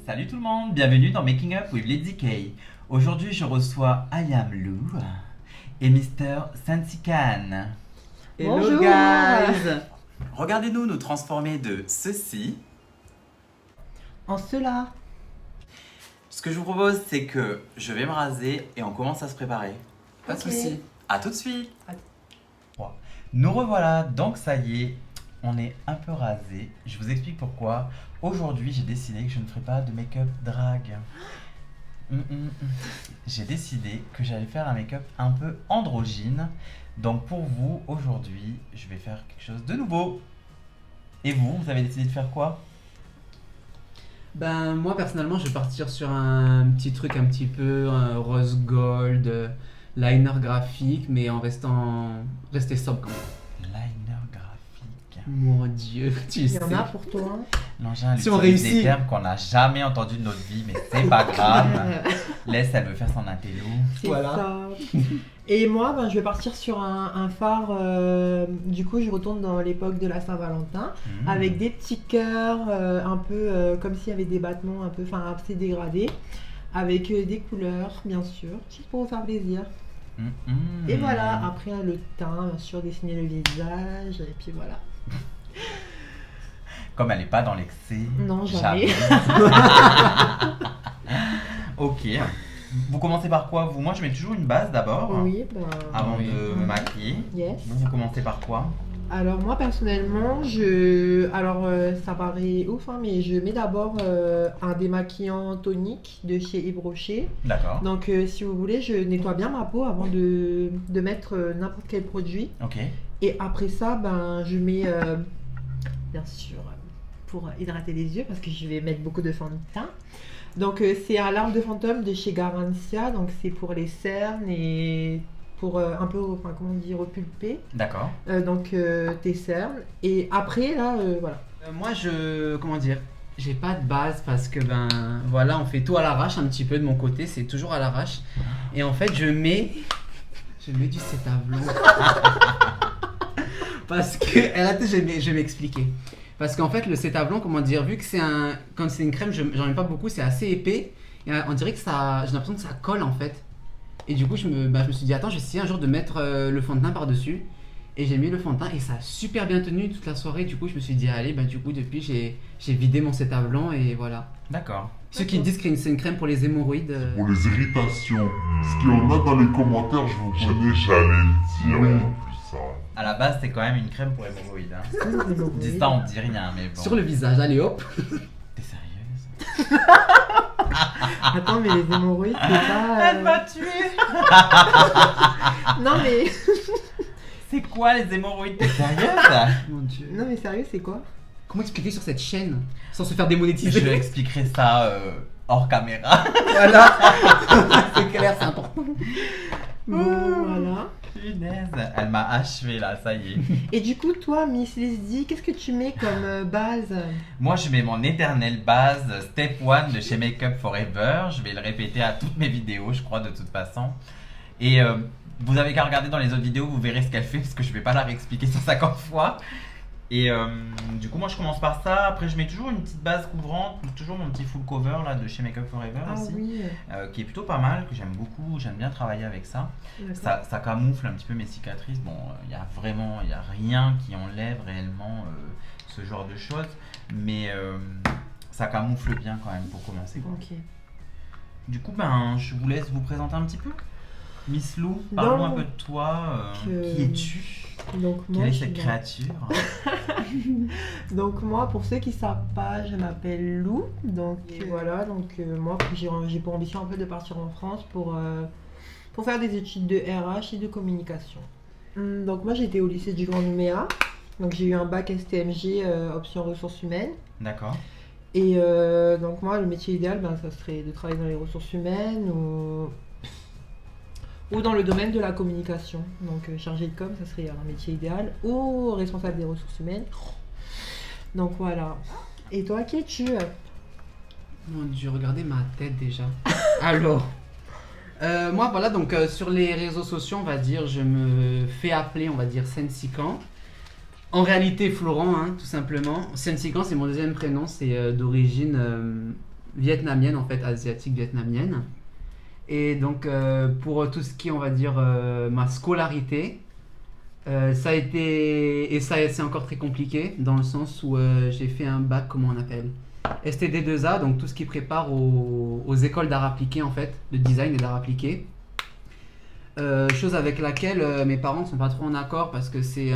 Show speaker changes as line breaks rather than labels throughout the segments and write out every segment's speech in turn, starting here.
Salut tout le monde, bienvenue dans Making Up with Lady K. Aujourd'hui je reçois I Am Lou et Mr. Sansikan.
Hello
Bonjour.
guys.
Regardez-nous nous transformer de ceci.
En cela.
Ce que je vous propose c'est que je vais me raser et on commence à se préparer.
Pas de
Ok.
soucis.
A tout de suite. Nous revoilà, donc ça y est, on est un peu rasé. Je vous explique pourquoi. Aujourd'hui, j'ai décidé que je ne ferai pas de make-up drag. J'ai décidé que j'allais faire un make-up un peu androgyne. Donc pour vous, aujourd'hui, je vais faire quelque chose de nouveau. Et vous avez décidé de faire quoi?
Ben moi personnellement je vais partir sur un petit truc un petit peu rose gold, liner graphique mais en rester sobre quand même.
Liner graphique.
Mon dieu, tu
Il y
sais.
en a pour toi.
L'engin
Si on
utilise
réussit.
des termes qu'on n'a jamais entendus de notre vie, mais c'est pas grave. Laisse, elle veut faire son intello.
C'est
Voilà.
ça. Et moi, je vais partir sur un phare. Du coup, je retourne dans l'époque de la Saint-Valentin avec des petits cœurs, un peu comme s'il y avait des battements, un peu, enfin, assez dégradés, avec des couleurs, bien sûr, juste pour vous faire plaisir. Et voilà. Après, le teint, bien sûr, dessiner le visage, et puis voilà.
Comme elle n'est pas dans l'excès.
Non, jamais.
Ok. Vous commencez par quoi vous? Moi je mets toujours une base d'abord.
Oui,
Avant
Oui.
de me maquiller.
yes.
Vous commencez par quoi?
Alors moi personnellement, ça paraît ouf, hein, mais je mets d'abord un démaquillant tonique de chez Yves Rocher.
D'accord.
Donc si vous voulez, je nettoie bien ma peau avant de mettre n'importe quel produit.
Ok.
Et après ça, je mets bien sûr pour hydrater les yeux parce que je vais mettre beaucoup de fond de teint. Donc c'est un larme de fantôme de chez Garancia, donc c'est pour les cernes et pour un peu, enfin, comment dire, repulper.
D'accord.
Donc tes cernes. Et après, là, voilà.
Moi comment dire, j'ai pas de base parce que ben voilà on fait tout à l'arrache un petit peu de mon côté, c'est toujours à l'arrache. Et en fait je mets du Cétavlon. Parce que je vais m'expliquer. Parce qu'en fait le Cétavlon, comment dire, vu que quand c'est une crème, j'en ai pas beaucoup, c'est assez épais. Et on dirait que j'ai l'impression que ça colle en fait. Et du coup je me suis dit attends, je vais essayer un jour de mettre le fond de teint par dessus. Et j'ai mis le fond de teint et ça a super bien tenu toute la soirée. Du coup je me suis dit allez, du coup depuis j'ai vidé mon Cétavlon et voilà.
D'accord.
Ceux qui disent que c'est une crème pour les hémorroïdes.
Pour les irritations. Ce qu'il y en a dans les commentaires, je vous connais, j'allais le dire.
Oui.
En plus, ça.
À la base, c'est quand même une crème pour hémorroïdes. Hein. Dis ça, on dit rien, mais bon.
Sur le visage, allez hop.
T'es sérieuse?
Attends, mais les hémorroïdes, c'est pas.
Elle m'a tué.
Non, mais.
C'est quoi les hémorroïdes? T'es sérieuse?
Mon dieu.
Non, mais sérieux, c'est quoi?
Comment expliquer sur cette chaîne sans se faire
Je
démonétiser?
expliquerai ça hors caméra.
Voilà. C'est clair, c'est important.
Bon, voilà.
Punaise, elle m'a achevé là, ça y est.
Et du coup, toi, Miss Leslie, qu'est-ce que tu mets comme base?
Moi, je mets mon éternelle base Step 1 de chez Makeup Forever. Je vais le répéter à toutes mes vidéos, je crois, de toute façon. Et vous avez qu'à regarder dans les autres vidéos, vous verrez ce qu'elle fait, parce que je vais pas la réexpliquer 150 fois. Et du coup, moi, je commence par ça. Après, je mets toujours une petite base couvrante, toujours mon petit full cover là de chez Makeup Forever
Ah
aussi.
oui.
Qui est plutôt pas mal, que j'aime beaucoup. J'aime bien travailler avec ça.
D'accord.
Ça camoufle un petit peu mes cicatrices. Bon, il y a rien qui enlève réellement ce genre de choses, mais ça camoufle bien quand même pour commencer, quoi.
Ok.
Du coup, je vous laisse vous présenter un petit peu. Miss Lou, parle-moi un peu de toi. Qui es-tu?
Donc moi,
Quelle est
je
cette
suis-
créature?
Donc moi, pour ceux qui savent pas, je m'appelle Lou. Donc voilà, donc moi j'ai pour ambition un peu de partir en France pour faire des études de RH et de communication. Donc moi j'étais au lycée du Grand Nouméa. Donc j'ai eu un bac STMG option ressources humaines.
D'accord.
Et donc moi le métier idéal, ça serait de travailler dans les ressources humaines ou dans le domaine de la communication. Donc chargé de com, ça serait un métier idéal, ou responsable des ressources humaines. Donc voilà. Et toi, qui es-tu?
Mon dieu, regardez ma tête déjà. Alors, moi voilà, donc sur les réseaux sociaux, on va dire, je me fais appeler, on va dire, Sensikan. En réalité, Florent, hein, tout simplement. Sensikan, c'est mon deuxième prénom, c'est d'origine vietnamienne en fait, asiatique vietnamienne. Et donc pour tout ce qui est, on va dire, ma scolarité, ça a été, et ça c'est encore très compliqué dans le sens où j'ai fait un bac, comment on appelle? STD2A, donc tout ce qui prépare aux écoles d'art appliqué en fait, de design et d'art appliqué. Chose avec laquelle mes parents ne sont pas trop en accord parce que c'est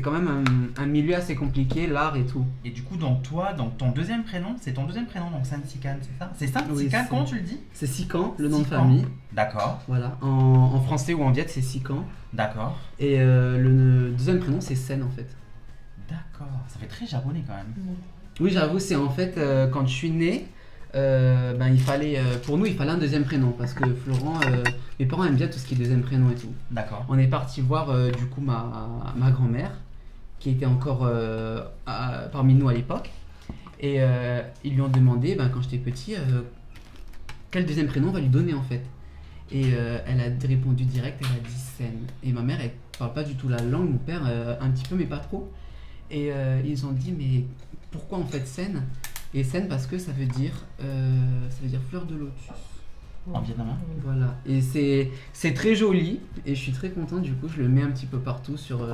quand même un milieu assez compliqué, l'art et tout.
Et du coup, donc ton deuxième prénom, c'est ton deuxième prénom, donc Saint-Sican, c'est ça? C'est Saint-Sican,
Oui,
comment tu le dis?
C'est Sican, le nom de
Sican.
famille.
D'accord,
Voilà, en français ou en viet, c'est Sican.
d'accord,
Et le deuxième prénom, c'est Sen en fait.
d'accord. Ça fait très japonais quand même.
Oui, j'avoue, c'est en fait quand je suis né, il fallait, pour nous, il fallait un deuxième prénom parce que Florent, mes parents aiment bien tout ce qui est deuxième prénom et tout.
D'accord.
On est parti voir du coup ma grand-mère qui était encore parmi nous à l'époque et ils lui ont demandé quand j'étais petit quel deuxième prénom on va lui donner en fait. Et elle a répondu direct, elle a dit Sen. Et ma mère elle parle pas du tout la langue, mon père un petit peu mais pas trop. Et ils ont dit mais pourquoi en fait Sen? Et Sen parce que ça veut dire fleur de lotus.
En vietnamien?
Voilà, et c'est très joli et je suis très content, du coup je le mets un petit peu partout sur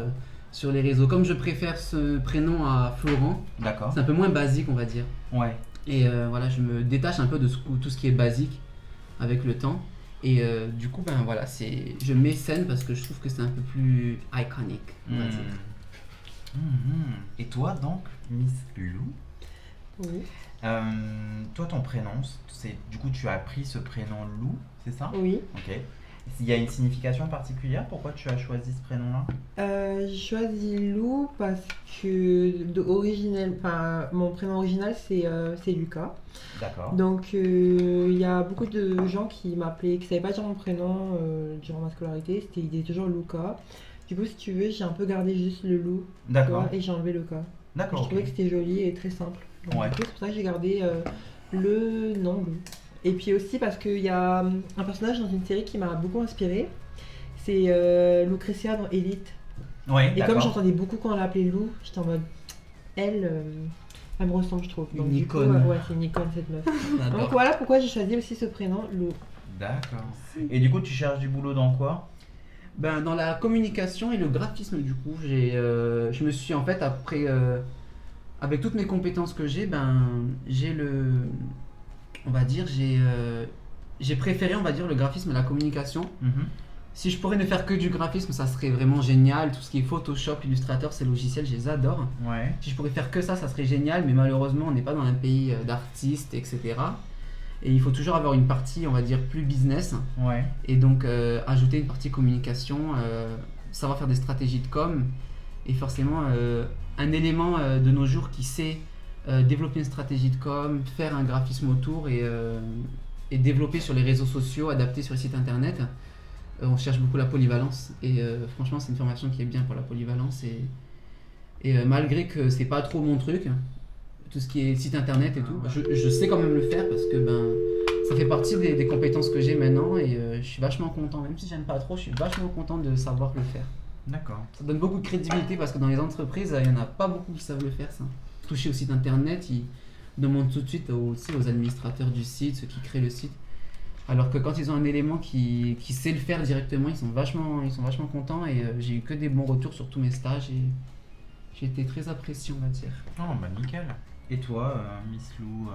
les réseaux. Comme je préfère ce prénom à Florent,
D'accord.
c'est un peu moins basique on va dire.
Ouais.
Et voilà, je me détache un peu de tout ce qui est basique avec le temps. Et du coup, voilà, je mets Sen parce que je trouve que c'est un peu plus iconique, on va dire.
Et toi donc, Miss Lou,
Oui.
toi ton prénom, du coup tu as pris ce prénom Lou, c'est ça?
Oui.
Ok. Il y a une signification particulière? Pourquoi tu as choisi ce prénom-là?
J'ai choisi Lou parce que mon prénom original c'est Lucas.
D'accord.
Donc il y a beaucoup de gens qui m'appelaient, qui savaient pas dire mon prénom durant ma scolarité, il était toujours Luca. Du coup si tu veux j'ai un peu gardé juste le Lou, tu
D'accord.
vois, et j'ai enlevé le K. Je
D'accord.
trouvais
Ok.
que c'était joli et très simple. Donc,
Ouais.
du coup, c'est pour ça que j'ai gardé le nom Lou. Et puis aussi parce qu'il y a un personnage dans une série qui m'a beaucoup inspiré. C'est Lucretia dans Elite.
Ouais.
Et
D'accord.
comme j'entendais beaucoup quand on l'appelait Lou, j'étais en mode elle me ressemble, je trouve. Donc,
Une
du coup,
icône.
ouais, c'est une icône cette meuf. Donc
J'adore.
voilà pourquoi j'ai choisi aussi ce prénom Lou.
D'accord. Et du coup tu cherches du boulot dans quoi?
Dans la communication et le graphisme, du coup, je me suis en fait, après, avec toutes mes compétences que j'ai on va dire, j'ai préféré, on va dire, le graphisme et la communication. Si je pourrais ne faire que du graphisme, ça serait vraiment génial. Tout ce qui est Photoshop, Illustrator, ces logiciels, je les adore.
Ouais.
Si je pourrais faire que ça serait génial, mais malheureusement, on n'est pas dans un pays d'artistes, etc. Et il faut toujours avoir une partie, on va dire, plus business.
Ouais.
Et donc, ajouter une partie communication, savoir faire des stratégies de com. Et forcément, un élément de nos jours qui sait développer une stratégie de com, faire un graphisme autour et développer sur les réseaux sociaux, adapter sur le site internet. On cherche beaucoup la polyvalence. Et franchement, c'est une formation qui est bien pour la polyvalence. Et malgré que c'est pas trop mon truc, tout ce qui est site internet et tout, je sais quand même le faire parce que ça fait partie des compétences que j'ai maintenant et je suis vachement content, même si j'aime pas trop, je suis vachement content de savoir le faire.
D'accord.
Ça donne beaucoup de crédibilité parce que dans les entreprises, il y en a pas beaucoup qui savent le faire ça. Toucher au site internet, ils demandent tout de suite aussi aux administrateurs du site, ceux qui créent le site. Alors que quand ils ont un élément qui sait le faire directement, ils sont vachement contents et j'ai eu que des bons retours sur tous mes stages et j'ai été très apprécié, on va dire.
Oh bah nickel. Et toi, Miss Lou,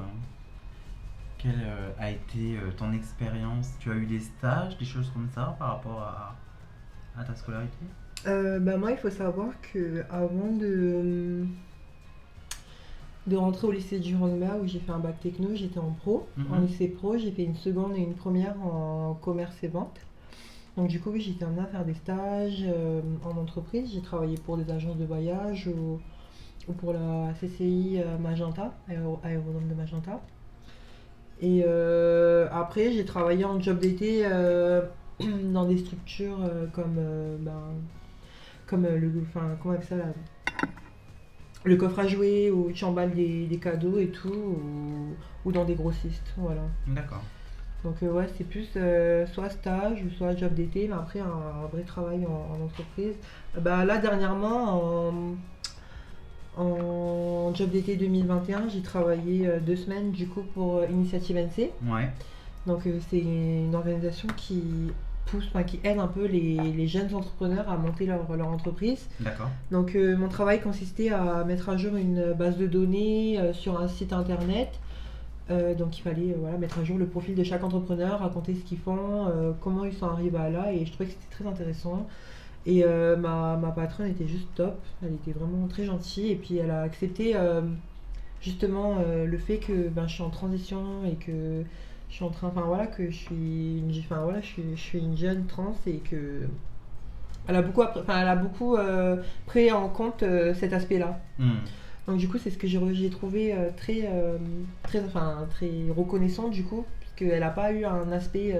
quelle a été ton expérience? Tu as eu des stages, des choses comme ça par rapport à ta scolarité?
Moi, il faut savoir que avant de rentrer au lycée du Rangma où j'ai fait un bac techno, j'étais en pro. En lycée pro, j'ai fait une seconde et une première en commerce et vente. Donc du coup, oui, j'étais amenée à faire des stages en entreprise. J'ai travaillé pour des agences de voyage ou pour la CCI Magenta, aérodrome de Magenta. Et après, j'ai travaillé en job d'été dans des structures comme comment on appelle ça là, le coffre à jouer où tu emballes des cadeaux et tout, ou dans des grossistes, voilà.
D'accord.
Donc ouais, c'est plus soit stage ou soit job d'été, mais après un vrai travail en entreprise. Là dernièrement, En job d'été 2021, j'ai travaillé 2 semaines du coup pour Initiative NC.
Ouais.
Donc c'est une organisation qui pousse, enfin, qui aide un peu les jeunes entrepreneurs à monter leur entreprise.
D'accord.
Donc mon travail consistait à mettre à jour une base de données sur un site internet. Donc il fallait voilà, mettre à jour le profil de chaque entrepreneur, raconter ce qu'ils font, comment ils sont arrivés à là, et je trouvais que c'était très intéressant. Et ma patronne était juste top, elle était vraiment très gentille, et puis elle a accepté justement le fait que ben, je suis en transition et que je suis en train, enfin voilà, que je suis je suis une jeune trans, et que elle a beaucoup, elle a beaucoup pris en compte cet aspect-là. Donc du coup, c'est ce que j'ai trouvé très reconnaissant du coup, puisqu'elle n'a pas eu un aspect,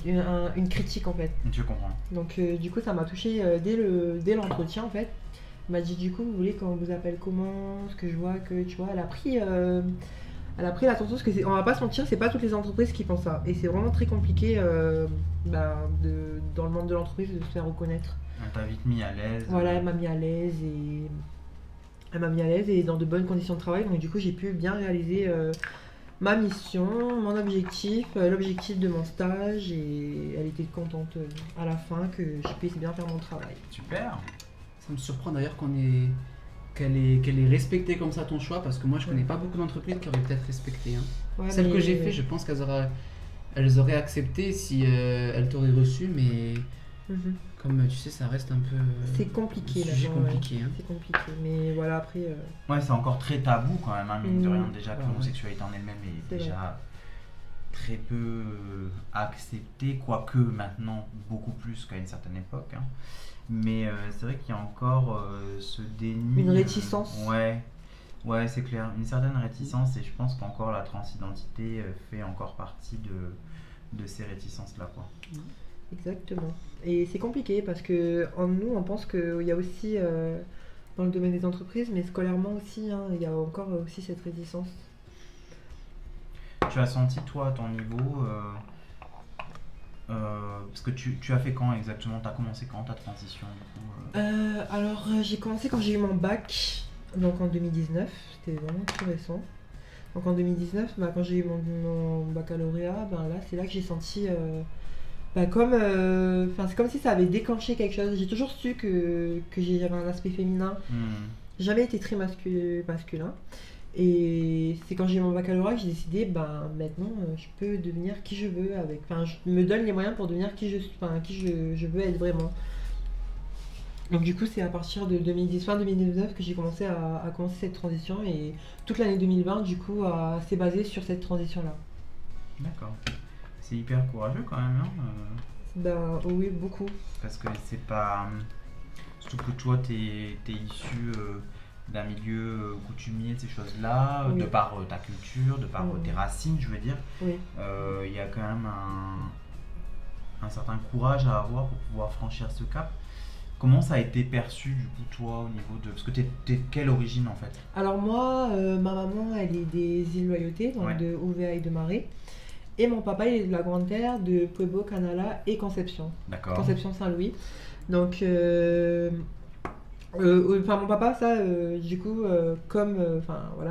une critique en fait.
Je comprends.
Donc du coup, ça m'a touché dès l'entretien en fait. Elle m'a dit du coup, vous voulez qu'on vous appelle comment? Parce que je vois que tu vois, elle a pris l'attention, parce que on va pas se mentir, c'est pas toutes les entreprises qui font ça, et c'est vraiment très compliqué dans le monde de l'entreprise de se faire reconnaître.
Elle t'a vite mis à l'aise.
Voilà, elle m'a mis à l'aise et dans de bonnes conditions de travail. Donc du coup, j'ai pu bien réaliser ma mission, mon objectif, l'objectif de mon stage, et elle était contente à la fin que je puisse bien faire mon travail.
Super.
Ça me surprend d'ailleurs qu'elle ait respecté comme ça ton choix, parce que moi je connais pas beaucoup d'entreprises qui auraient peut-être respecté. Hein.
Ouais,
Celles
mais-
que j'ai fait, je pense elles auraient accepté si elles t'auraient reçu, mais
Mhm.
comme tu sais, ça reste un peu
C'est compliqué
un sujet
là-dedans, ouais.
compliqué. Hein.
C'est compliqué, mais voilà, après
Ouais, c'est encore très tabou quand même, hein, mine de rien. Déjà que
Ouais.
l'homosexualité en elle-même est
C'est
déjà très peu acceptée, quoique maintenant beaucoup plus qu'à une certaine époque. Hein. Mais c'est vrai qu'il y a encore ce déni.
Une réticence.
Ouais, c'est clair. Une certaine réticence, et je pense qu'encore la transidentité fait encore partie de ces réticences-là, quoi.
exactement. Et c'est compliqué parce que nous, on pense qu'il y a aussi dans le domaine des entreprises, mais scolairement aussi, hein, il y a encore aussi cette réticence.
Tu as senti, toi, à ton niveau, parce que tu as fait quand exactement? Tu as commencé quand ta transition du coup,
Alors, j'ai commencé quand j'ai eu mon bac, donc en 2019, c'était vraiment tout récent. Donc en 2019, quand j'ai eu mon baccalauréat, là, c'est là que j'ai senti c'est comme si ça avait déclenché quelque chose. J'ai toujours su que j'avais un aspect féminin, jamais été très masculin. Et c'est quand j'ai eu mon baccalauréat que j'ai décidé, maintenant, je peux devenir qui je veux je me donne les moyens pour devenir qui je veux être vraiment. Donc du coup, c'est à partir de fin 2019 que j'ai commencé à commencer cette transition, et toute l'année 2020, du coup, s'est basée sur cette transition-là.
D'accord. C'est hyper courageux quand même, hein,
Oui, beaucoup.
parce que c'est pas... Surtout que toi, t'es issu d'un milieu coutumier, ces choses-là,
Oui.
de par ta culture, de par
Oui.
tes racines, je veux dire.
Oui.
Il y a quand même un certain courage à avoir pour pouvoir franchir ce cap. Comment ça a été perçu du coup toi au niveau de... Parce que t'es de quelle origine en fait?
Alors moi, ma maman, elle est des îles Loyauté, donc
Ouais.
de Ouvéa et de Marais. Et mon papa, il est de la Grande Terre, de Pueblo, Canala et Conception.
D'accord.
Conception Saint-Louis. Donc, mon papa, ça, du coup,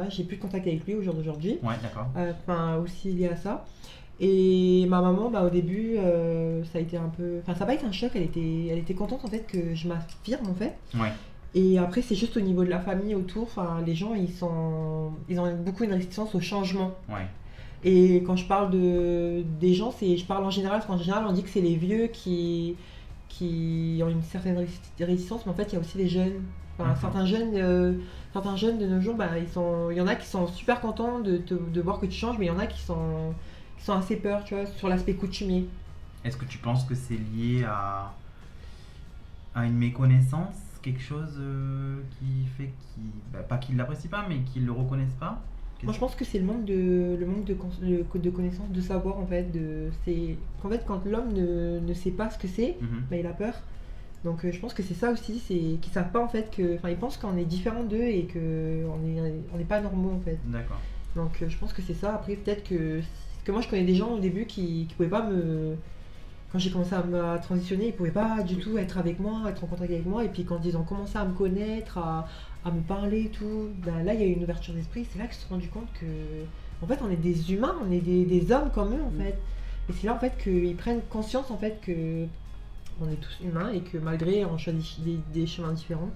j'ai plus de contact avec lui au jour d'aujourd'hui.
Ouais, d'accord.
Aussi lié à ça. Et ma maman, au début, ça a été un peu... ça n'a pas été un choc, elle était contente en fait que je m'affirme en fait.
Ouais.
Et après, c'est juste au niveau de la famille autour, les gens, ils ont beaucoup une réticence au changement.
Ouais.
Et quand je parle des gens, je parle en général, parce qu'en général, on dit que c'est les vieux qui ont une certaine réticence, mais en fait, il y a aussi les jeunes. Certains jeunes de nos jours, il y en a qui sont super contents de voir que tu changes, mais il y en a qui sont assez peur, tu vois, sur l'aspect coutumier.
Est-ce que tu penses que c'est lié à une méconnaissance, quelque chose qui fait pas qu'ils l'apprécient pas, mais qu'ils le reconnaissent pas?
Moi, je pense que c'est le manque de connaissances, de savoir en fait. En fait, quand l'homme ne sait pas ce que c'est,
Mhm.
il a peur. Donc, je pense que c'est ça aussi, c'est qu'ils savent pas en fait ils pensent qu'on est différent d'eux et qu'on n'est pas normaux en fait.
D'accord.
Donc, je pense que c'est ça. Après, peut-être que moi, je connais des gens au début qui pouvaient pas quand j'ai commencé à transitionner, ils pouvaient pas du tout être avec moi, être en contact avec moi. Et puis quand ils ont commencé à me connaître, à me parler et tout, ben là il y a eu une ouverture d'esprit. C'est là que je me suis rendu compte que, en fait, on est des humains, on est des hommes comme eux, en fait. Et c'est là en fait qu'ils prennent conscience en fait que on est tous humains et que malgré on choisit des chemins différents,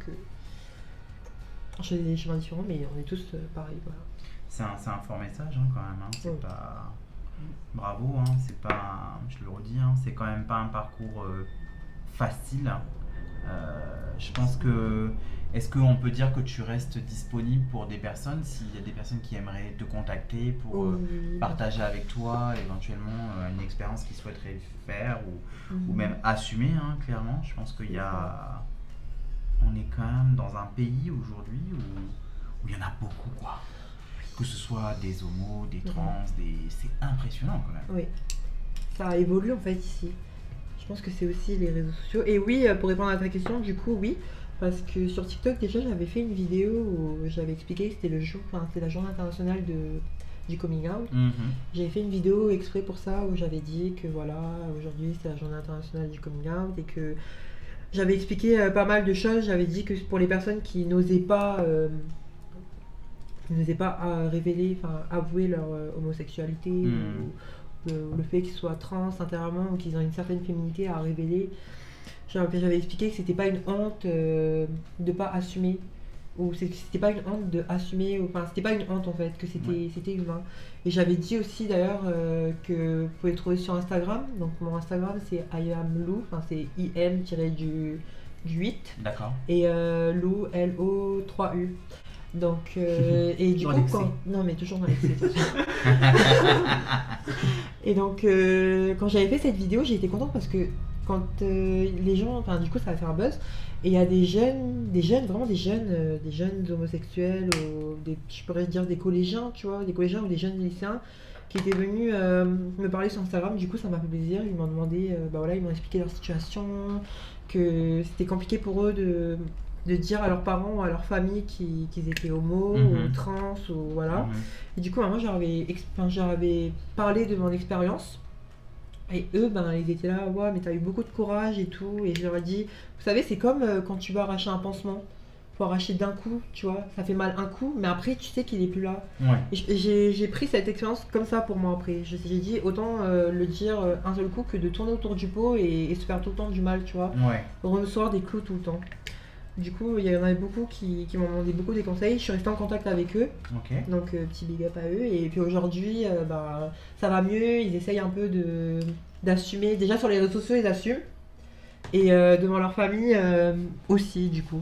on choisit des chemins différents, mais on est tous pareils. Voilà.
C'est un fort message hein, quand même. Hein. C'est
Ouais.
pas. Bravo, hein. C'est pas. Je le redis, hein. C'est quand même pas un parcours facile. Je pense que. Est-ce qu'on peut dire que tu restes disponible pour des personnes, s'il y a des personnes qui aimeraient te contacter pour
Oui.
partager avec toi éventuellement une expérience qu'ils souhaiteraient faire ou
Mhm.
même assumer, hein, clairement. Je pense qu'il y a. On est quand même dans un pays aujourd'hui où il y en a beaucoup, quoi. Que ce soit des homos, des trans, c'est impressionnant quand même.
Oui, ça évolue en fait ici. Je pense que c'est aussi les réseaux sociaux. Et oui, pour répondre à ta question, du coup, oui, parce que sur TikTok déjà j'avais fait une vidéo où j'avais expliqué que c'était c'était la journée internationale du coming out.
Mhm.
J'avais fait une vidéo exprès pour ça où j'avais dit que voilà, aujourd'hui c'est la journée internationale du coming out et que j'avais expliqué pas mal de choses. J'avais dit que pour les personnes qui n'osaient pas révéler, enfin avouer leur homosexualité ou le fait qu'ils soient trans intérieurement ou qu'ils ont une certaine féminité à révéler. J'avais expliqué que c'était pas une honte de pas assumer, ou c'était pas une honte de assumer, enfin c'était pas une honte en fait, que c'était humain. Et j'avais dit aussi d'ailleurs que vous pouvez le trouver sur Instagram. Donc mon Instagram c'est IamLou, enfin c'est IM-du 8
D'accord.
et Lou LO 3U. Donc et du
Dans
coup
l'excès.
non mais toujours dans l'excès. Et donc quand j'avais fait cette vidéo, j'ai été contente parce que quand les gens, enfin du coup ça a fait un buzz et il y a des jeunes, vraiment des jeunes homosexuels ou je pourrais dire des collégiens, tu vois, des collégiens ou des jeunes lycéens qui étaient venus me parler sur Instagram. Du coup ça m'a fait plaisir, ils m'ont demandé, bah voilà, ils m'ont expliqué leur situation, que c'était compliqué pour eux de dire à leurs parents ou à leur famille qu'ils étaient homo ou trans ou voilà. Et du coup, moi, j'avais parlé de mon expérience. Et eux, ben, ils étaient là, ouais, mais t'as eu beaucoup de courage et tout. Et je leur ai dit, vous savez, c'est comme quand tu vas arracher un pansement. Faut arracher d'un coup, tu vois. Ça fait mal un coup, mais après, tu sais qu'il est plus là.
Ouais.
Et j'ai pris cette expérience comme ça pour moi après. J'ai dit, autant le dire un seul coup que de tourner autour du pot et se faire tout le temps du mal, tu vois.
Ouais.
Recevoir des clous tout le temps. Du coup, il y en avait beaucoup qui m'ont demandé beaucoup des conseils. Je suis restée en contact avec eux.
Ok.
Donc, petit big up à eux. Et puis aujourd'hui, bah, ça va mieux. Ils essayent un peu d'assumer. Déjà sur les réseaux sociaux, ils assument. Et devant leur famille aussi, du coup.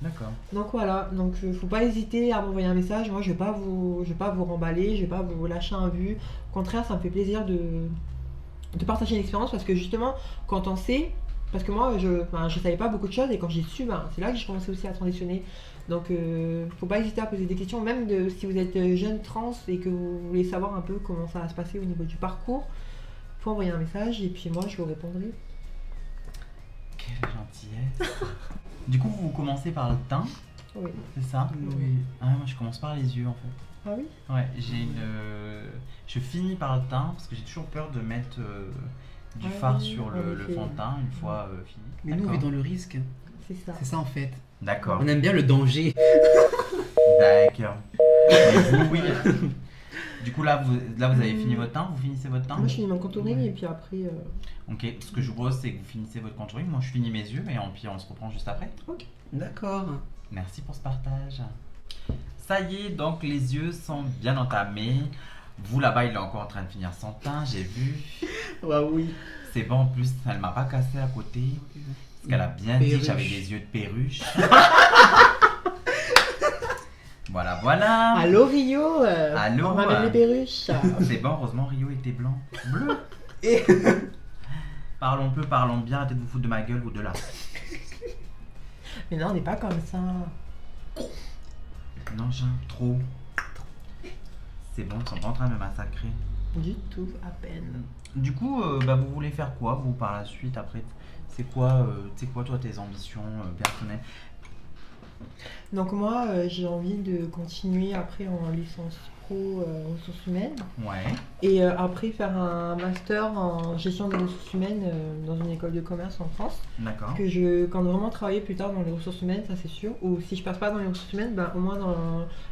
D'accord.
Donc voilà. Donc, faut pas hésiter à m'envoyer un message. Moi, je vais pas vous remballer. Je vais pas vous lâcher un vu. Au contraire, ça me fait plaisir de partager une expérience parce que justement, quand on sait. Parce que moi, je savais pas beaucoup de choses et quand j'ai su, c'est là que j'ai commencé aussi à transitionner. Donc, faut pas hésiter à poser des questions, même si vous êtes jeune trans et que vous voulez savoir un peu comment ça va se passer au niveau du parcours. Faut envoyer un message et puis moi, je vous répondrai.
Quelle gentillesse. Du coup, vous commencez par le teint,
Oui.
c'est ça?
Oui.
Ah, moi, je commence par les yeux en fait.
Ah oui?
Ouais, je finis par le teint parce que j'ai toujours peur de mettre du
Ah
fard
oui,
sur
en
le
effet.
fond de teint une fois fini.
Mais nous, on est
D'accord.
dans le risque.
C'est ça.
C'est ça en fait.
D'accord.
On aime bien le danger.
D'accord. Et vous, oui. Du coup, là, vous avez fini votre teint, vous finissez votre teint?
Moi, je finis mon contouring
Ouais.
et puis après.
Ok, ce que je vous propose, c'est que vous finissez votre contouring. Moi, je finis mes yeux et puis on se reprend juste après.
D'accord.
Merci pour ce partage. Ça y est, donc les yeux sont bien entamés. Vous là-bas, il est encore en train de finir son teint, j'ai vu.
Ouais, oui.
C'est bon, en plus, elle m'a pas cassé à côté. Parce qu'elle a bien dit que j'avais des yeux de perruche. Voilà.
Allô Rio
Allô,
on ramène les perruches.
C'est bon, heureusement Rio était blanc. Bleu. Parlons peu, parlons bien, arrêtez de vous foutre de ma gueule ou de là.
Mais non, on n'est pas comme ça.
Non, j'ai trop. C'est bon, ils sont pas en train de me massacrer.
Du tout, à peine.
Du coup, vous voulez faire quoi, vous, par la suite, après? C'est quoi, toi, tes ambitions personnelles?
Donc moi, j'ai envie de continuer après en licence pro ressources humaines.
Ouais.
Et après faire un master en gestion des ressources humaines dans une école de commerce en France.
D'accord.
Que je compte vraiment travailler plus tard dans les ressources humaines, ça c'est sûr. Ou si je passe pas dans les ressources humaines, ben, au moins dans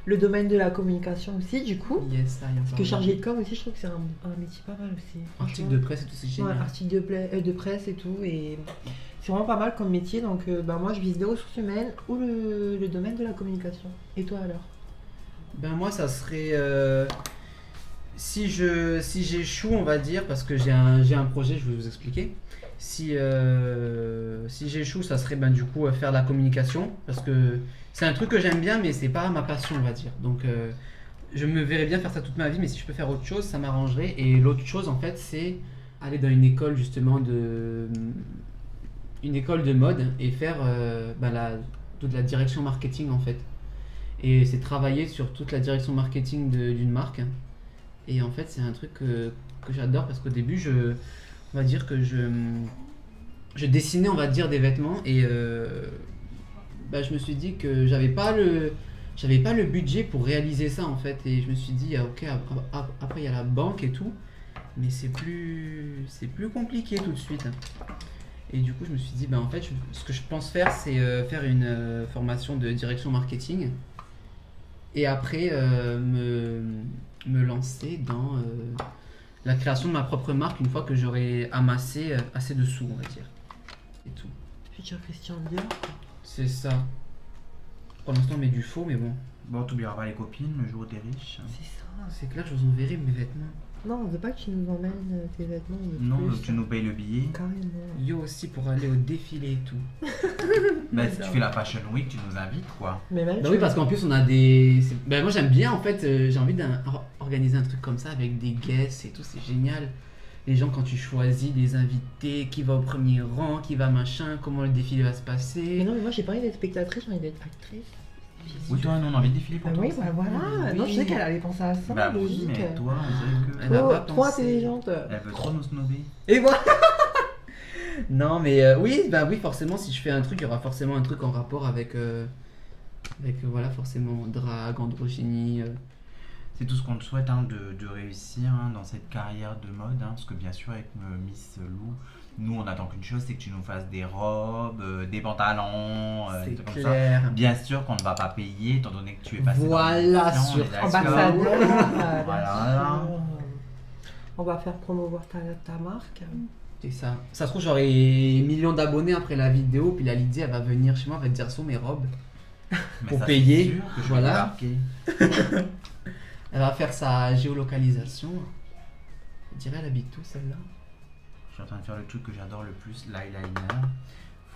le domaine de la communication aussi, du coup.
Yes, ça y est.
Parce que chargé de com aussi, je trouve que c'est un métier pas mal aussi.
Article de presse et tout, c'est
Ouais,
génial.
article de presse et tout. Et c'est vraiment pas mal comme métier. Donc ben, moi je vise des ressources humaines ou le domaine de la communication. Et toi alors?
Ben moi ça serait si j'échoue on va dire parce que j'ai un projet, je vais vous expliquer. Si j'échoue ça serait ben du coup faire de la communication parce que c'est un truc que j'aime bien mais c'est pas ma passion on va dire. Donc je me verrais bien faire ça toute ma vie mais si je peux faire autre chose ça m'arrangerait. Et l'autre chose en fait c'est aller dans une école justement une école de mode et faire toute la direction marketing en fait. Et c'est travailler sur toute la direction marketing d'une marque. Et en fait, c'est un truc que j'adore parce qu'au début, on va dire que je dessinais, on va dire, des vêtements et je me suis dit que j'avais pas le budget pour réaliser ça en fait. Et je me suis dit, ah, ok, après il y a la banque et tout, mais c'est plus compliqué tout de suite. Et du coup, je me suis dit, en fait, ce que je pense faire, c'est faire une formation de direction marketing. Et après, me lancer dans la création de ma propre marque une fois que j'aurai amassé assez de sous, on va dire. Et tout.
Futur Christian Dior.
C'est ça. Pour l'instant, on met du faux, mais bon.
Bon, t'oublieras pas les copines le jour où t'es riche.
C'est ça.
C'est clair, je vous enverrai mes vêtements.
Non, on veut pas que tu nous emmènes tes vêtements.
Non, donc tu nous payes le billet.
Carrément.
Yo aussi pour aller au défilé et tout.
Bah, si tu fais la Fashion Week, tu nous invites quoi.
Mais même.
Bah oui, parce qu'en plus, on a des. Moi, j'aime bien en fait. J'ai envie d'organiser un truc comme ça avec des guests et tout. C'est génial. Les gens, quand tu choisis les invités, qui va au premier rang, qui va machin, comment le défilé va se
Mais
passer.
non, mais moi j'ai pas envie d'être spectatrice, j'ai envie d'être actrice.
Oui, toi, nous on a envie de défiler pour
Bah
toi.
oui, bah voilà.
Oui.
Non, je sais qu'elle allait penser à ça.
Bah oui,
logique.
mais toi, on dirait que.
Elle a pas
Trop
pensé.
intelligente.
Elle veut trop nous snobber.
Et voilà. Non, mais oui, forcément, si je fais un truc, il y aura forcément un truc en rapport avec voilà, forcément drague, androgynie.
C'est tout ce qu'on te souhaite hein, de réussir hein, dans cette carrière de mode. Hein, parce que bien sûr, avec Miss Lou, nous on attend qu'une chose, c'est que tu nous fasses des robes, des pantalons, des
C'est
trucs comme ça.
clair.
Bien sûr qu'on ne va pas payer, étant donné que tu es passé
Voilà,
dans l'émission,
sur
on est d'accord.
Ambassadeur. bien
Voilà.
sûr. On va faire promouvoir ta marque.
C'est ça. Ça se trouve, j'aurai millions d'abonnés après la vidéo, puis la Lydie, elle va venir chez moi, elle va te dire sur mes robes.
Mais
Pour
ça,
payer,
c'est sûr que je vais
voilà.
débarquer.
Elle va faire sa géolocalisation. Je dirais, elle habite où celle-là?
Je suis en train de faire le truc que j'adore le plus, l'eyeliner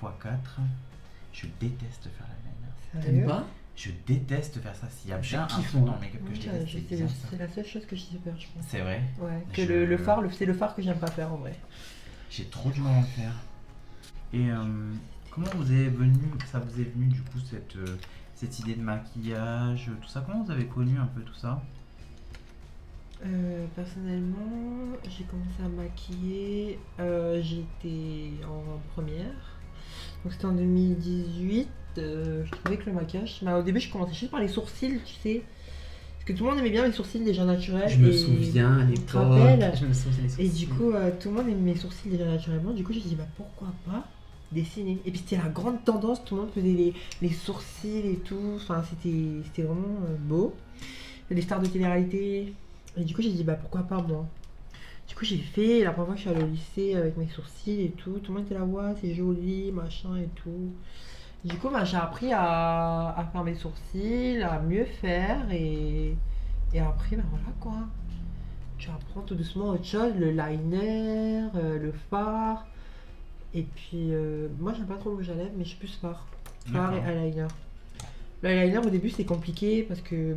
x4. Je déteste faire l'eyeliner.
T'aimes pas?
Je déteste faire ça. S'il y a
Je
bien un
kiffe,
truc
moi.
dans le make-up que je
Ouais,
déteste, c'est bien ça.
c'est la seule chose que je sais faire, je pense.
C'est vrai.
Ouais, que
Je-
le phare, c'est le phare que j'aime pas faire en vrai.
J'ai trop du mal à le faire. Et comment vous est venu, ça vous est venu du coup cette idée de maquillage, tout ça? Comment vous avez connu un peu tout ça?
Personnellement, j'ai commencé à maquiller, j'étais en première, donc c'était en 2018. Je trouvais que le maquillage, au début je commençais juste par les sourcils, tu sais, parce que tout le monde aimait bien mes sourcils déjà naturels.
Je me
et-
souviens à
te
l'époque.
rappelles
Je me souviens des
Et
sourcils.
du coup, tout le monde aimait mes sourcils déjà naturellement. Du coup, j'ai dit, pourquoi pas dessiner. Et puis, c'était la grande tendance. Tout le monde faisait les sourcils et tout. Enfin, c'était vraiment beau. Les stars de télé-réalité. Et du coup, j'ai dit, pourquoi pas moi. Du coup, j'ai fait. La première fois que je suis allée au lycée avec mes sourcils et tout. Tout le monde était là, ouais, c'est joli, machin et tout. Du coup, j'ai appris à faire mes sourcils, à mieux faire. Et après, voilà quoi. Tu apprends tout doucement autre chose, le liner, le fard. Et puis, moi j'aime pas trop le rouge à lèvres, mais je suis plus fard. Fard et
D'accord.
eyeliner. Le eyeliner au début c'est compliqué parce que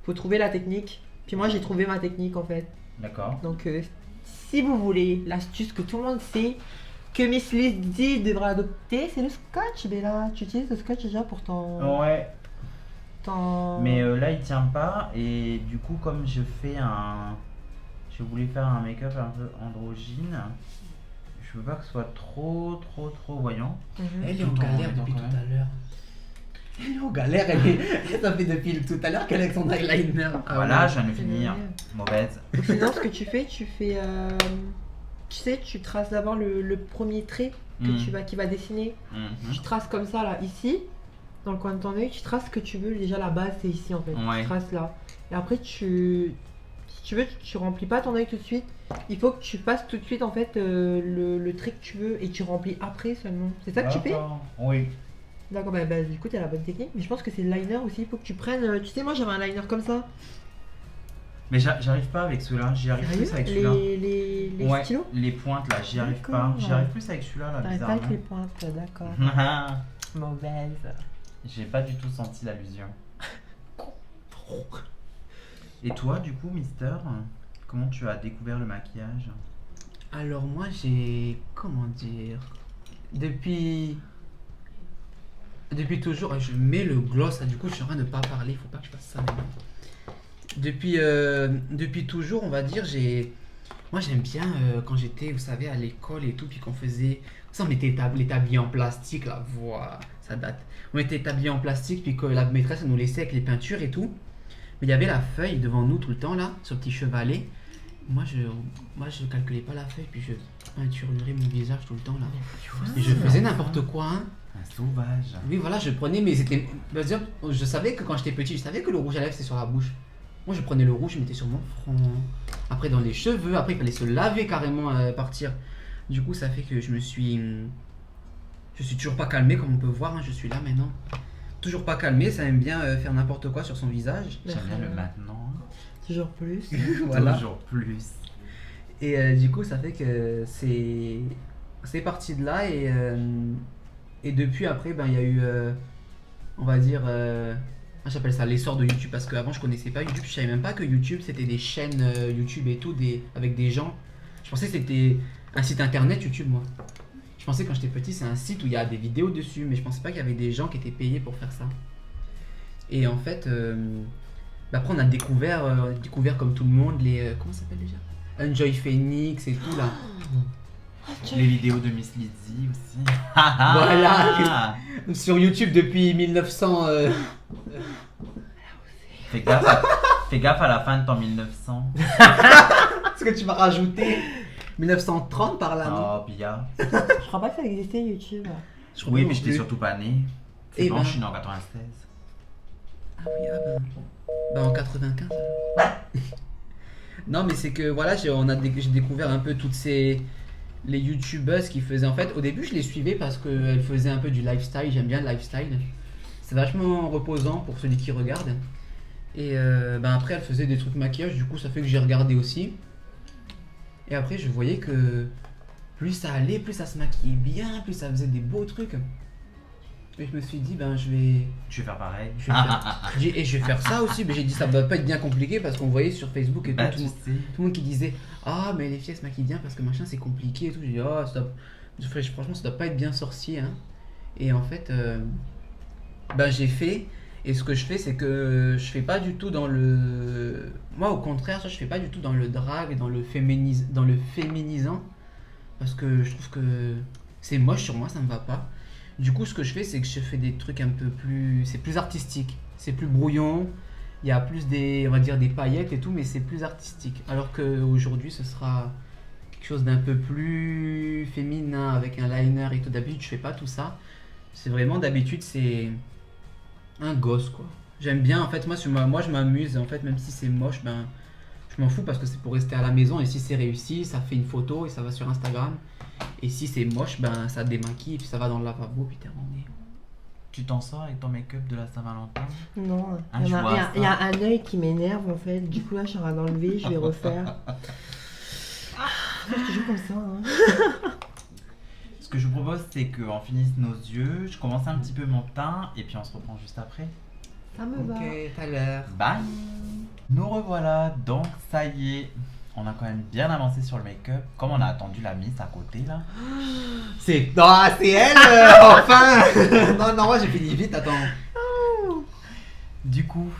faut trouver la technique. Puis moi j'ai trouvé ma technique en fait.
D'accord.
Donc si vous voulez l'astuce que tout le monde sait, que Miss Lydie devrait adopter, c'est le scotch. Bella, tu utilises le scotch déjà pour ton...
Ouais, mais
ton...
là il tient pas et du coup comme je voulais faire un make-up un peu androgyne, je veux pas que ce soit trop voyant.
Mhm.
Elle est en galère depuis tout à l'heure. Elle est en galère, ça fait depuis tout à l'heure qu'elle est avec son eyeliner. Ah,
Voilà,
ouais.
je viens de finir. Mauvaise.
Ou sinon, ce que tu fais, tu sais, tu traces d'abord le premier trait qui va dessiner.
Mhm.
Tu traces comme ça, là, ici, dans le coin de ton œil, tu traces ce que tu veux. Déjà, la base, c'est ici, en fait.
Ouais.
Tu traces là. Et après, si tu veux, tu remplis pas ton œil tout de suite. Il faut que tu fasses tout de suite, en fait, le trait que tu veux et tu remplis après seulement. C'est ça que tu fais?
D'accord. Oui.
D'accord, bah, du coup, t'as la bonne technique. Mais je pense que c'est le liner aussi. Il faut que tu prennes. Tu sais, moi, j'avais un liner comme ça.
Mais j'arrive pas avec ceux-là, j'y arrive plus avec celui-là.
Les
Ouais,
stylos?
les pointes là, j'y arrive pas.
D'accord.
J'y arrive plus avec celui-là, là,
T'arrives pas avec les
bizarrement.
pointes, d'accord. Mauvaise.
J'ai pas du tout senti l'allusion. Et toi, du coup, Mister, comment tu as découvert le maquillage?
Alors moi j'ai, comment dire, depuis toujours, je mets le gloss, du coup je suis en train de pas parler, faut pas que je fasse ça maintenant. Depuis toujours, on va dire, moi j'aime bien quand j'étais, vous savez, à l'école et tout, puis qu'on faisait, ça on mettait les tabliers en plastique là, voilà, ça date. On mettait les tabliers en plastique, puis que la maîtresse elle nous laissait avec les peintures et tout. Mais il y avait la feuille devant nous tout le temps là, sur le petit chevalet. Moi je calculais pas la feuille, puis je peinturais mon visage tout le temps là. Et je faisais n'importe quoi, hein.
Un sauvage.
Oui, voilà, je prenais, mais c'était. C'est-à-dire, je savais que quand j'étais petit, je savais que le rouge à lèvres c'était sur la bouche. Moi je prenais le rouge, je mettais sur mon front. Après dans les cheveux, après il fallait se laver carrément partir. Du coup, ça fait que je suis toujours pas calmé, comme on peut voir, hein, je suis là maintenant. Toujours pas calmé, ça aime bien faire n'importe quoi sur son visage.
J'aime bien le maintenant.
Toujours plus.
Voilà.
Toujours plus.
Et du coup, ça fait que c'est parti de là et depuis après, ben il y a eu, on va dire, j'appelle ça l'essor de YouTube parce qu'avant je connaissais pas YouTube, je savais même pas que YouTube c'était des chaînes YouTube et tout avec des gens. Je pensais que c'était un site internet YouTube moi. Je pensais quand j'étais petit c'est un site où il y a des vidéos dessus, mais je pensais pas qu'il y avait des gens qui étaient payés pour faire ça. Et en fait, après on a découvert comme tout le monde les comment ça s'appelle déjà? Enjoy Phoenix et tout là.
Les vidéos de Miss Lizzy aussi.
Voilà. Sur YouTube depuis 1900.
Fais gaffe à la fin de ton 1900.
Ce que tu m'as rajouté 1930 par là, non?
Oh, Bia.
Je crois pas que ça existait YouTube.
Je crois
Oui,
pas
mais
non
j'étais
plus.
surtout pas né. C'est
Eh
bon,
ben.
je suis né en 96.
Ah oui, ah ben en 95 alors. Non mais c'est que voilà, j'ai découvert un peu toutes les youtubeuses qui faisaient en fait, au début je les suivais parce qu'elles faisaient un peu du lifestyle, j'aime bien le lifestyle. C'est vachement reposant pour celui qui regarde. Et après elles faisaient des trucs maquillage, du coup ça fait que j'ai regardé aussi. Et après je voyais que plus ça allait, plus ça se maquillait bien, plus ça faisait des beaux trucs. Et je me suis dit
Je vais faire pareil.
je vais faire ça aussi, mais j'ai dit ça doit pas être bien compliqué parce qu'on voyait sur Facebook et tout,
Bah,
tout
tu
le
sais.
monde qui disait ah mais les filles elles se maquillent bien parce que machin c'est compliqué et tout. J'ai dit oh franchement ça doit pas être bien sorcier hein. Et en fait j'ai fait, et ce que je fais c'est que je fais pas du tout dans le, moi au contraire je fais pas du tout dans le drag et dans le féminisant parce que je trouve que c'est moche sur moi, ça me va pas. Du coup, ce que je fais, c'est que je fais des trucs un peu plus... C'est plus artistique, c'est plus brouillon, il y a plus on va dire des paillettes et tout, mais c'est plus artistique. Alors qu'aujourd'hui, ce sera quelque chose d'un peu plus féminin, avec un liner et tout. D'habitude, je fais pas tout ça. C'est vraiment, d'habitude, c'est un gosse, quoi. J'aime bien, en fait, moi je m'amuse, en fait, même si c'est moche, je m'en fous parce que c'est pour rester à la maison, et si c'est réussi, ça fait une photo et ça va sur Instagram. Et si c'est moche, ça démaquille et puis ça va dans le lavabo puis terminé.
Tu t'en sors avec ton make-up de la Saint-Valentin?
Non,
Ah,
il y,
je
en
vois
a- il y a
ça.
un œil qui m'énerve en fait. Du coup là, je suis en train d'enlever, je vais refaire. Je te jure comme ça. Hein.
Ce que je vous propose, c'est qu'on finisse nos yeux. Je commence un petit peu mon teint et puis on se reprend juste après.
Ça me va.
Ok, tout à l'heure.
Bye. Nous revoilà, donc ça y est. On a quand même bien avancé sur le make-up. Comme on a attendu la miss à côté là.
C'est elle, enfin. Non, moi j'ai fini vite, attends.
Du coup,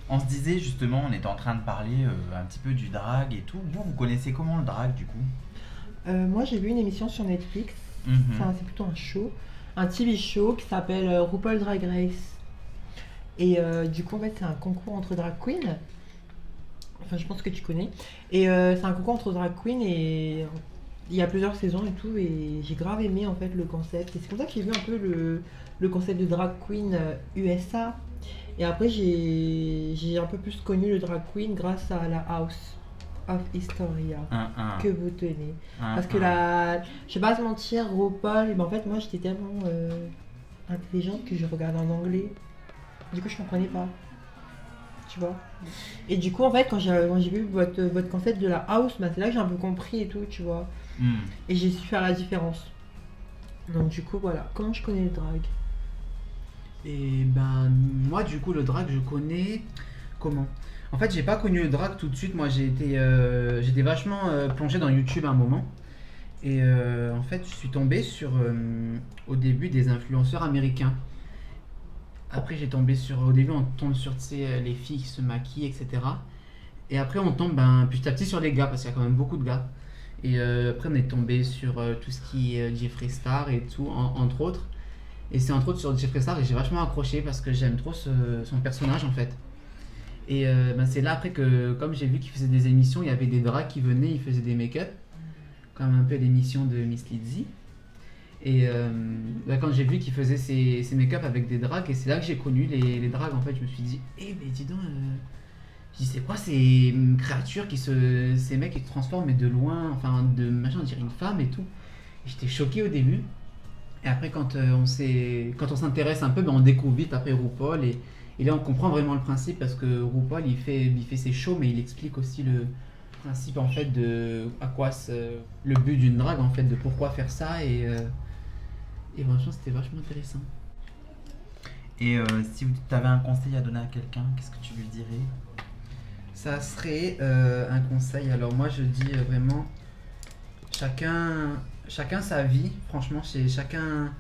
on se disait justement, on était en train de parler un petit peu du drag et tout. Vous connaissez comment le drag du coup?
Moi j'ai vu une émission sur Netflix.
Mhm.
Enfin, c'est plutôt un show. un TV show qui s'appelle RuPaul Drag Race. Et du coup, en fait, c'est un concours entre drag queens. Enfin, je pense que tu connais. Et c'est un concours entre drag queens et il y a plusieurs saisons et tout. Et j'ai grave aimé en fait le concept. Et c'est comme ça que j'ai vu un peu le concept de drag queen USA. Et après, j'ai un peu plus connu le drag queen grâce à la House of Historia que vous tenez. Parce que je vais pas te mentir, RuPaul, en fait, moi j'étais tellement intelligente que je regardais en anglais. Du coup, je comprenais pas. Tu vois. Et du coup, en fait, quand j'ai vu votre concept de la house, c'est là que j'ai un peu compris et tout, tu vois. Et j'ai su faire la différence. Donc, du coup, voilà. Comment je connais le drag?
Et ben, moi, du coup, le drag, je connais. Comment? En fait, j'ai pas connu le drag tout de suite. Moi, j'étais vachement plongé dans YouTube à un moment. Et en fait, je suis tombé sur, au début, des influenceurs américains. Après, au début, on tombe sur, tu sais, les filles qui se maquillent, etc. Et après, on tombe petit à petit sur les gars, parce qu'il y a quand même beaucoup de gars. Et après, on est tombé sur tout ce qui est Jeffree Star et tout, entre autres. Et c'est entre autres sur Jeffree Star et j'ai vachement accroché parce que j'aime trop son personnage en fait. Et c'est là après que, comme j'ai vu qu'il faisait des émissions, il y avait des drags qui venaient, ils faisaient des make-up, comme un peu l'émission de Miss Lizzy. Et quand j'ai vu qu'il faisait ses make-up avec des drags, et c'est là que j'ai connu les drags en fait, je me suis dit, mais dis donc, je dis, c'est quoi ces créatures ces mecs qui se transforment mais de loin, enfin de machin, on dirait une femme et tout. Et j'étais choqué au début. Et après quand on s'intéresse un peu, on découvre vite après RuPaul et là on comprend vraiment le principe parce que RuPaul il fait ses shows mais il explique aussi le principe en fait de le but d'une drague en fait, de pourquoi faire ça et franchement c'était vachement intéressant.
Et si tu avais un conseil à donner à quelqu'un, qu'est-ce que tu lui dirais?
Ça serait un conseil, alors moi je dis vraiment chacun sa vie, franchement c'est chacun,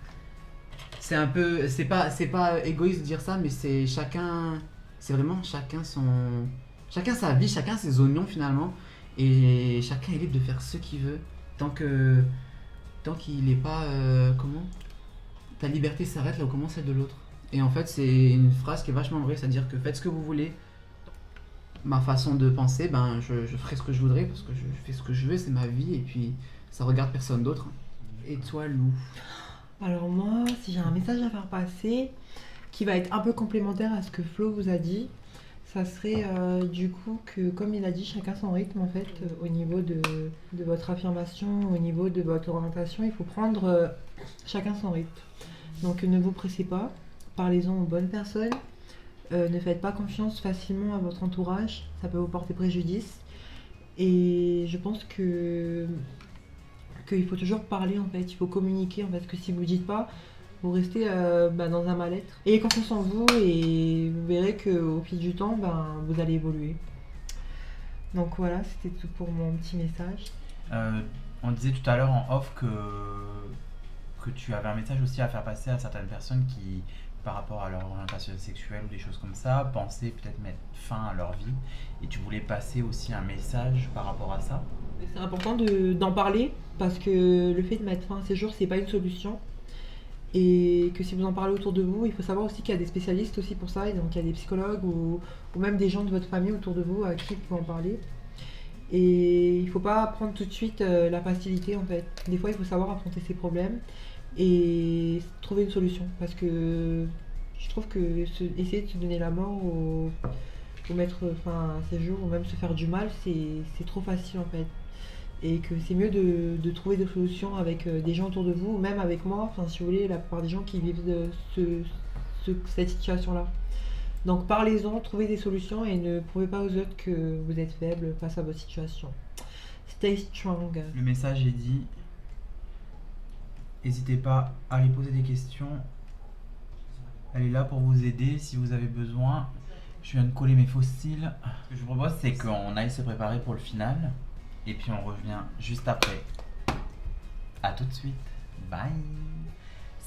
c'est un peu, c'est pas égoïste de dire ça mais c'est vraiment chacun sa vie, chacun ses oignons finalement et chacun est libre de faire ce qu'il veut tant qu'il n'est pas ta liberté s'arrête là où commence celle de l'autre. Et en fait c'est une phrase qui est vachement vraie, c'est-à-dire que faites ce que vous voulez. Ma façon de penser, je ferai ce que je voudrais parce que je fais ce que je veux, c'est ma vie et puis ça regarde personne d'autre. Et toi Lou?
Alors moi, si j'ai un message à faire passer qui va être un peu complémentaire à ce que Flo vous a dit, ça serait du coup que, comme il a dit, chacun son rythme en fait, au niveau de votre affirmation, au niveau de votre orientation, il faut prendre chacun son rythme. Donc ne vous pressez pas, parlez-en aux bonnes personnes, ne faites pas confiance facilement à votre entourage, ça peut vous porter préjudice. Et je pense qu'il faut toujours parler en fait, il faut communiquer en fait, parce que si vous ne dites pas, vous restez dans un mal-être. Ayez confiance en vous et vous verrez qu'au fil du temps, vous allez évoluer. Donc voilà, c'était tout pour mon petit message.
On disait tout à l'heure en off que tu avais un message aussi à faire passer à certaines personnes qui, par rapport à leur orientation sexuelle ou des choses comme ça, pensaient peut-être mettre fin à leur vie. Et tu voulais passer aussi un message par rapport à ça?
C'est important d'en parler parce que le fait de mettre fin à ces jours, c'est pas une solution. Et que si vous en parlez autour de vous, il faut savoir aussi qu'il y a des spécialistes aussi pour ça. Et donc il y a des psychologues ou même des gens de votre famille autour de vous à qui vous pouvez en parler. Et il ne faut pas prendre tout de suite la facilité en fait. Des fois il faut savoir affronter ses problèmes et trouver une solution. Parce que je trouve que essayer de se donner la mort ou mettre fin à ces jours ou même se faire du mal, c'est trop facile en fait. Et que c'est mieux de trouver des solutions avec des gens autour de vous, ou même avec moi, enfin si vous voulez, la plupart des gens qui vivent cette situation-là. Donc parlez-en, trouvez des solutions et ne prouvez pas aux autres que vous êtes faible face à votre situation. Stay strong.
Le message est dit. N'hésitez pas à lui poser des questions. Elle est là pour vous aider si vous avez besoin. Je viens de coller mes fossiles. Ce que je vous propose, c'est qu'on aille se préparer pour le final. Et puis on revient juste après. A tout de suite. Bye.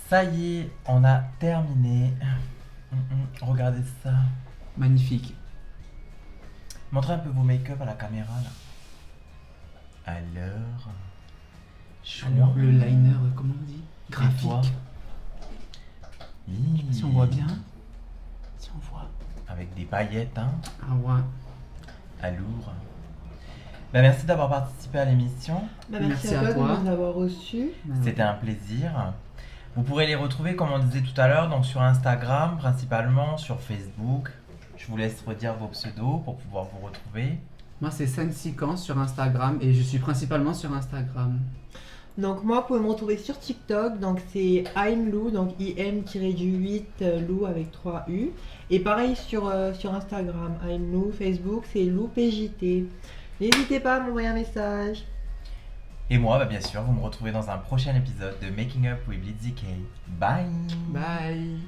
Ça y est, on a terminé. Regardez ça.
Magnifique.
Montrez un peu vos make-up à la caméra là. Alors.
Alors le liner, comment on dit?
Et toi,
Graphique. Si on voit bien. Si on voit.
Avec des paillettes, hein,
Ah ouais.
alourd. Bah, merci d'avoir participé à l'émission.
Bah,
Merci
merci
à
à toi
toi.
de nous avoir reçus.
C'était un plaisir. Vous pourrez les retrouver, comme on disait tout à l'heure, donc sur Instagram principalement, sur Facebook. Je vous laisse redire vos pseudos pour pouvoir vous retrouver.
Moi, c'est Sensican sur Instagram et je suis principalement sur Instagram.
Donc moi, vous pouvez me retrouver sur TikTok, donc c'est I'm Lou, donc im-8 Lou avec 3 U. Et pareil sur Instagram, I'm Lou, Facebook, c'est Lou PJT. N'hésitez pas à m'envoyer un message.
Et moi, bah, bien sûr, vous me retrouvez dans un prochain épisode de Making Up with Lizzy K. Bye.
Bye.